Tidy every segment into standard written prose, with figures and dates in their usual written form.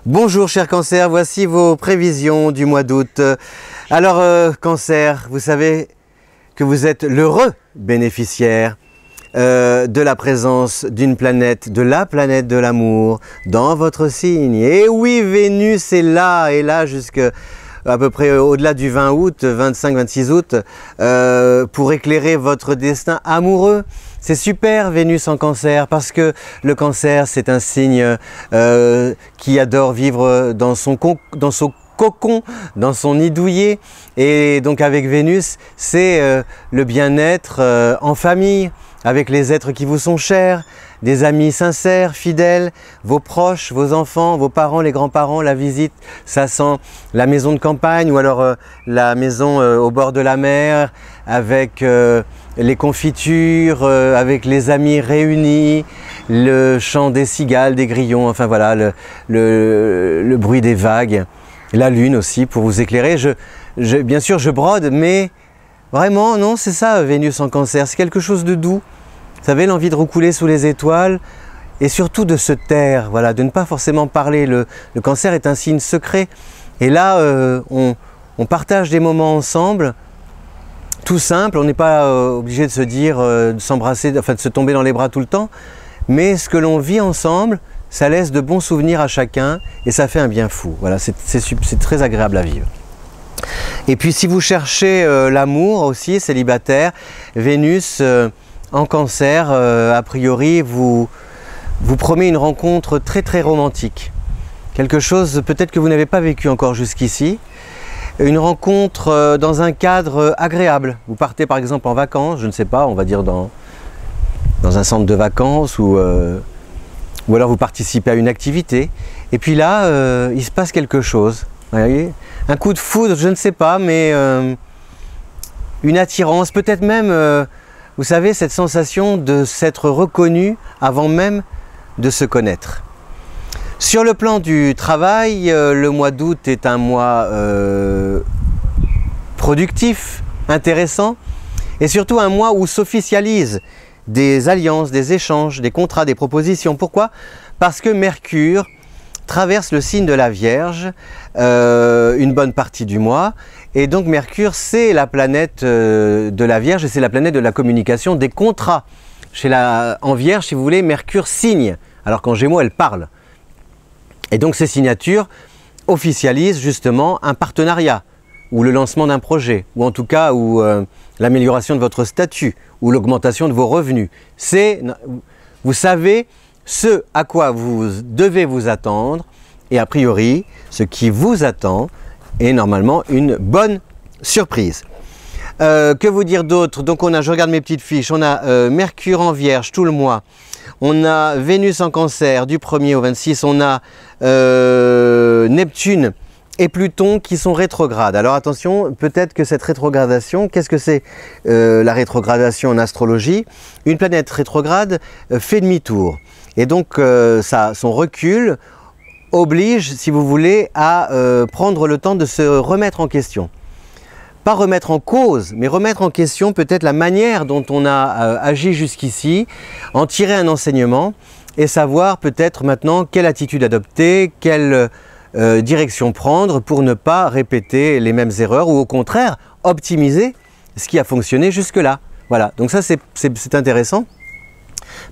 Bonjour cher Cancer, voici vos prévisions du mois d'août. Alors Cancer, vous savez que vous êtes l'heureux bénéficiaire de la présence d'une planète, de la planète de l'amour dans votre signe. Et oui, Vénus est là jusqu'à à peu près au-delà du 20 août, 25-26 août, pour éclairer votre destin amoureux. C'est super Vénus en Cancer parce que le Cancer c'est un signe qui adore vivre dans son cocon, dans son nid douillet, et donc avec Vénus c'est le bien-être en famille, avec les êtres qui vous sont chers, des amis sincères, fidèles, vos proches, vos enfants, vos parents, les grands-parents, la visite, ça sent la maison de campagne ou alors la maison au bord de la mer, avec les confitures, avec les amis réunis, le chant des cigales, des grillons, enfin voilà, le bruit des vagues, la lune aussi pour vous éclairer. Bien sûr je brode, mais vraiment non, c'est ça Vénus en Cancer, c'est quelque chose de doux. Vous savez, l'envie de roucouler sous les étoiles et surtout de se taire, voilà, de ne pas forcément parler. Le Cancer est un signe secret et là on partage des moments ensemble, tout simple, on n'est pas obligé de se dire, de s'embrasser, enfin de se tomber dans les bras tout le temps, mais ce que l'on vit ensemble, ça laisse de bons souvenirs à chacun et ça fait un bien fou. Voilà, c'est très agréable à vivre. Et puis si vous cherchez l'amour aussi, célibataire, Vénus en Cancer, a priori, vous promet une rencontre très romantique. Quelque chose peut-être que vous n'avez pas vécu encore jusqu'ici. Une rencontre dans un cadre agréable. Vous partez par exemple en vacances, je ne sais pas, on va dire dans un centre de vacances ou alors vous participez à une activité. Et puis là, il se passe quelque chose. Vous voyez, un coup de foudre, je ne sais pas, mais une attirance, peut-être même... vous savez, cette sensation de s'être reconnu avant même de se connaître. Sur le plan du travail, le mois d'août est un mois productif, intéressant, et surtout un mois où s'officialisent des alliances, des échanges, des contrats, des propositions. Pourquoi? Parce que Mercure traverse le signe de la Vierge une bonne partie du mois. Et donc Mercure, c'est la planète de la Vierge et c'est la planète de la communication, des contrats. En Vierge, si vous voulez, Mercure signe, alors qu'en Gémeaux, elle parle. Et donc ces signatures officialisent justement un partenariat, ou le lancement d'un projet, ou en tout cas l'amélioration de votre statut, ou l'augmentation de vos revenus. Vous savez ce à quoi vous devez vous attendre, et a priori, ce qui vous attend, et normalement une bonne surprise. Que vous dire d'autre? Donc je regarde mes petites fiches, on a Mercure en Vierge tout le mois, on a Vénus en Cancer du 1er au 26, on a Neptune et Pluton qui sont rétrogrades. Alors attention, peut-être que cette rétrogradation, qu'est-ce que c'est la rétrogradation en astrologie? Une planète rétrograde fait demi-tour et donc son recul oblige, si vous voulez, à prendre le temps de se remettre en question. Pas remettre en cause, mais remettre en question peut-être la manière dont on a agi jusqu'ici, en tirer un enseignement et savoir peut-être maintenant quelle attitude adopter, quelle direction prendre pour ne pas répéter les mêmes erreurs ou au contraire optimiser ce qui a fonctionné jusque-là. Voilà, donc ça c'est intéressant.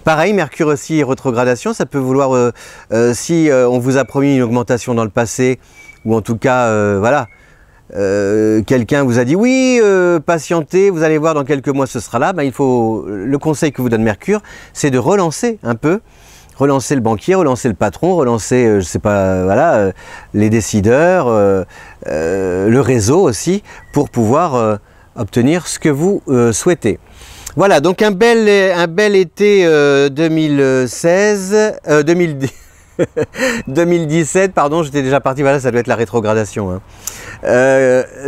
Pareil, Mercure aussi, rétrogradation, ça peut vouloir, si on vous a promis une augmentation dans le passé, ou en tout cas, voilà, quelqu'un vous a dit oui, patientez, vous allez voir dans quelques mois ce sera là, ben, le conseil que vous donne Mercure, c'est de relancer un peu, relancer le banquier, relancer le patron, relancer, je sais pas, voilà, les décideurs, le réseau aussi, pour pouvoir obtenir ce que vous souhaitez. Voilà, donc un bel été 2017, pardon, j'étais déjà parti, voilà, ça doit être la rétrogradation. Hein.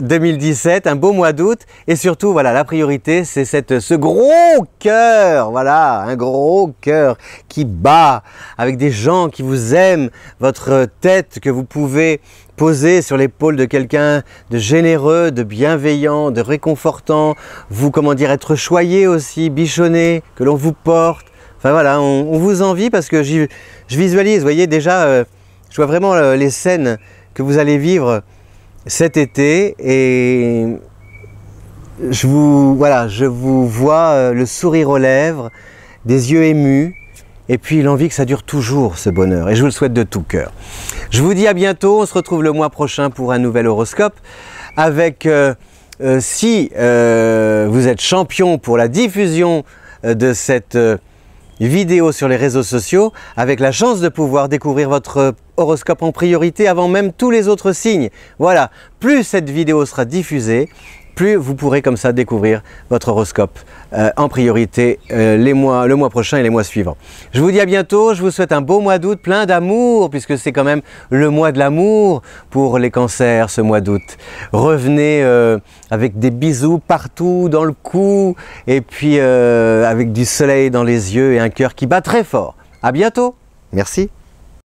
2017, un beau mois d'août, et surtout, voilà, la priorité, c'est ce gros cœur, voilà, un gros cœur qui bat, avec des gens qui vous aiment, votre tête que vous pouvez poser sur l'épaule de quelqu'un de généreux, de bienveillant, de réconfortant, vous, comment dire, être choyé aussi, bichonné, que l'on vous porte. Enfin voilà, on vous envie parce que je visualise, vous voyez déjà Je vois vraiment les scènes que vous allez vivre cet été et je vous vois le sourire aux lèvres, des yeux émus et puis l'envie que ça dure toujours ce bonheur et je vous le souhaite de tout cœur. Je vous dis à bientôt, on se retrouve le mois prochain pour un nouvel horoscope avec, si vous êtes champion pour la diffusion de cette vidéo sur les réseaux sociaux, avec la chance de pouvoir découvrir votre horoscope en priorité avant même tous les autres signes. Voilà, plus cette vidéo sera diffusée, plus vous pourrez comme ça découvrir votre horoscope en priorité le mois prochain et les mois suivants. Je vous dis à bientôt, je vous souhaite un beau mois d'août, plein d'amour, puisque c'est quand même le mois de l'amour pour les cancers ce mois d'août. Revenez avec des bisous partout dans le cou, et puis avec du soleil dans les yeux et un cœur qui bat très fort. À bientôt, merci.